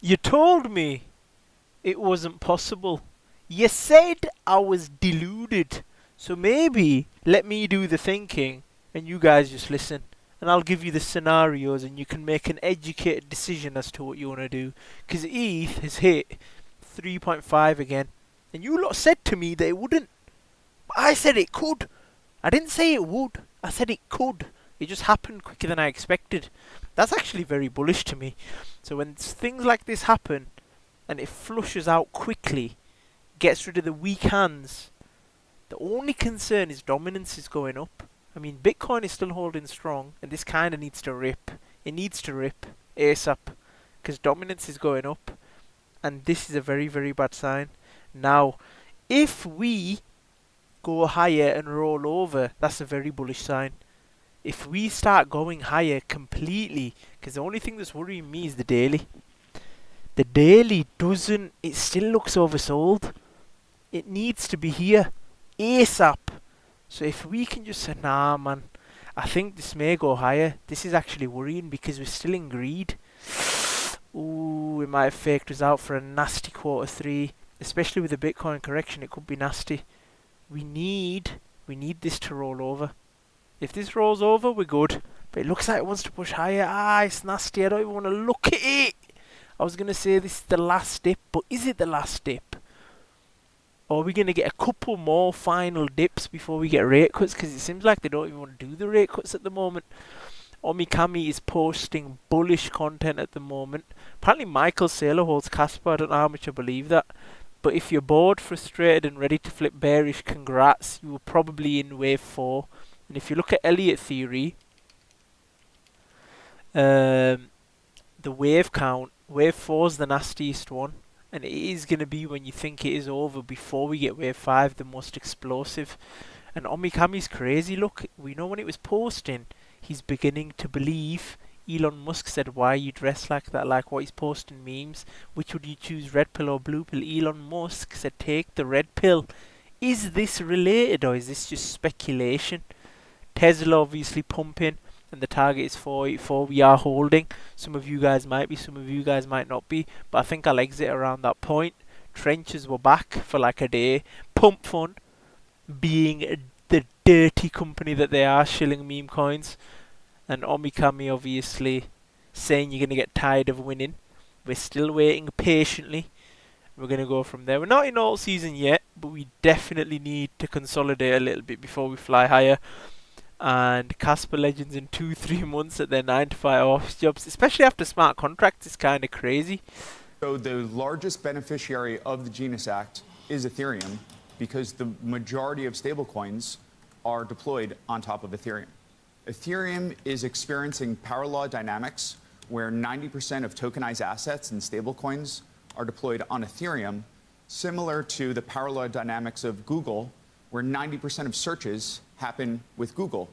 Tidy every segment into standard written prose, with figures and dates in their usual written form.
You told me it wasn't possible. You said I was deluded. So maybe let me do the thinking and you guys just listen. And I'll give you the scenarios and you can make an educated decision as to what you want to do. Because ETH has hit 3.5 again. And you lot said to me that it wouldn't. But I said it could. I didn't say it would. I said it could. It just happened quicker than I expected. That's actually very bullish to me. So when things like this happen and it flushes out quickly, gets rid of the weak hands, the only concern is dominance is going up. I mean, Bitcoin is still holding strong, and this kind of needs to rip. It needs to rip ASAP, because dominance is going up, and this is a very, very bad sign. Now, if we go higher and roll over, that's a very bullish sign. If we start going higher completely, because the only thing that's worrying me is the daily. The daily doesn't, it still looks oversold. It needs to be here ASAP. So if we can just say, nah, man, I think this may go higher. This is actually worrying because we're still in greed. Ooh, it might have faked us out for a nasty quarter three. Especially with the Bitcoin correction, it could be nasty. We need this to roll over. If this rolls over, we're good. But it looks like it wants to push higher. Ah, it's nasty. I don't even want to look at it. I was going to say this is the last dip, but is it the last dip? Or are we going to get a couple more final dips before we get rate cuts? Because it seems like they don't even want to do the rate cuts at the moment. Omikami is posting bullish content at the moment. Apparently Michael Saylor holds Casper. I don't know how much I believe that. But if you're bored, frustrated and ready to flip bearish, congrats. You were probably in wave 4. And if you look at Elliott theory, the wave count, wave 4 is the nastiest one. And it is going to be when you think it is over before we get wave 5, the most explosive. And Omikami's crazy, look. We know when it was posting, he's beginning to believe. Elon Musk said, why you dress like that, like what he's posting memes. Which would you choose, red pill or blue pill? Elon Musk said, take the red pill. Is this related or is this just speculation? Tesla obviously pumping and the target is 484. We are holding. Some of you guys might be, some of you guys might not be, but I think I'll exit around that point. Trenches were back for like a day. Pump Fund, being the dirty company that they are, shilling meme coins. And Omikami obviously saying you're going to get tired of winning. We're still waiting patiently. We're going to go from there. We're not in all season yet, but we definitely need to consolidate a little bit before we fly higher. And Casper Legends in 2-3 months at their 9 to 5 office jobs, especially after smart contracts, is kind of crazy. So the largest beneficiary of the Genius Act is Ethereum because the majority of stablecoins are deployed on top of Ethereum. Ethereum is experiencing power law dynamics where 90% of tokenized assets and stablecoins are deployed on Ethereum, similar to the power law dynamics of Google, where 90% of searches happen with Google,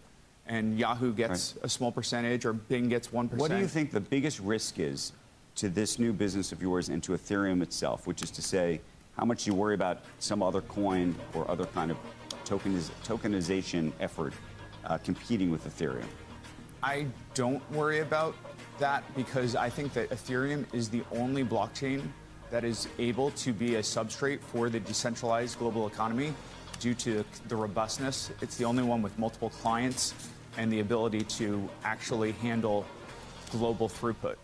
and Yahoo gets a small percentage, or Bing gets 1%. What do you think the biggest risk is to this new business of yours and to Ethereum itself, which is to say, how much do you worry about some other coin or other kind of tokenization effort competing with Ethereum? I don't worry about that because I think that Ethereum is the only blockchain that is able to be a substrate for the decentralized global economy due to the robustness. It's the only one with multiple clients and the ability to actually handle global throughput.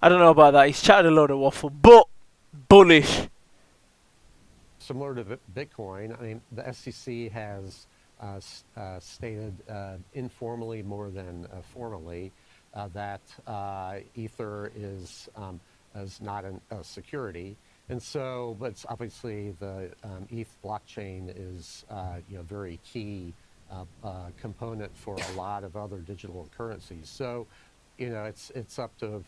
I don't know about that. He's chatted a load of waffle, but bullish. Similar to Bitcoin, I mean, the SEC has stated informally more than formally that Ether is not a security. And so, but obviously the ETH blockchain is very key component for a lot of other digital currencies. So, it's up to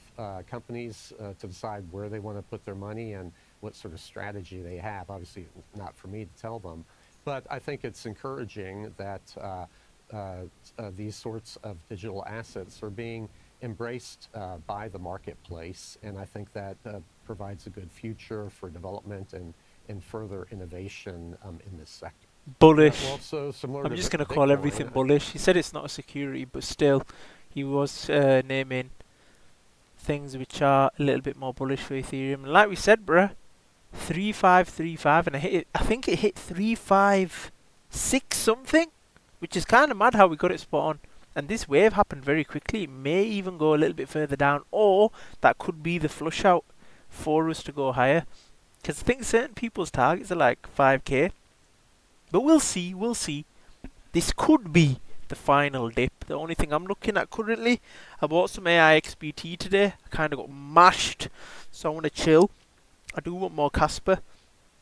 companies to decide where they want to put their money and what sort of strategy they have. Obviously, not for me to tell them, but I think it's encouraging that these sorts of digital assets are being embraced by the marketplace, and I think that provides a good future for development and further innovation in this sector. Bullish. Also, I'm just going to call everything bullish. He said it's not a security, but still, he was naming things which are a little bit more bullish for Ethereum. And like we said, bruh, 3535, and I think it hit 356 something, which is kind of mad how we got it spot on. And this wave happened very quickly. It may even go a little bit further down, or that could be the flush out for us to go higher. Because I think certain people's targets are like 5k. But we'll see, we'll see. This could be the final dip. The only thing I'm looking at currently, I bought some AIXBT today. I kind of got mashed, so I want to chill. I do want more Casper,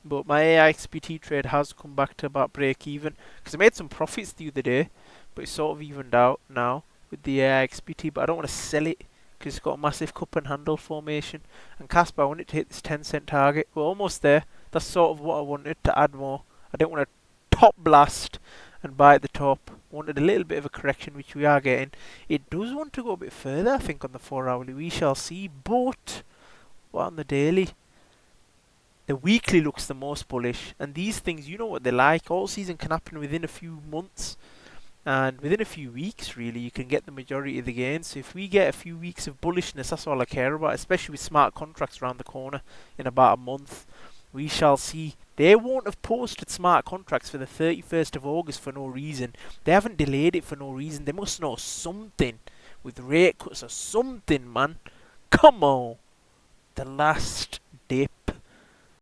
but my AIXBT trade has come back to about break even. Because I made some profits the other day, but it's sort of evened out now with the AIXBT. But I don't want to sell it because it's got a massive cup and handle formation. And Casper, I want it to hit this 10 cent target. We're almost there. That's sort of what I wanted, to add more. I didn't want to top blast and buy at the top. Wanted a little bit of a correction, which we are getting. It does want to go a bit further, I think, on the 4 hourly. We shall see. But what on the daily? The weekly looks the most bullish. And these things, you know what they're like. All season can happen within a few months. And within a few weeks, really, you can get the majority of the gains. So if we get a few weeks of bullishness, that's all I care about. Especially with smart contracts around the corner in about a month. We shall see. They won't have posted smart contracts for the 31st of August for no reason. They haven't delayed it for no reason. They must know something with rate cuts or something, man. Come on. The last dip.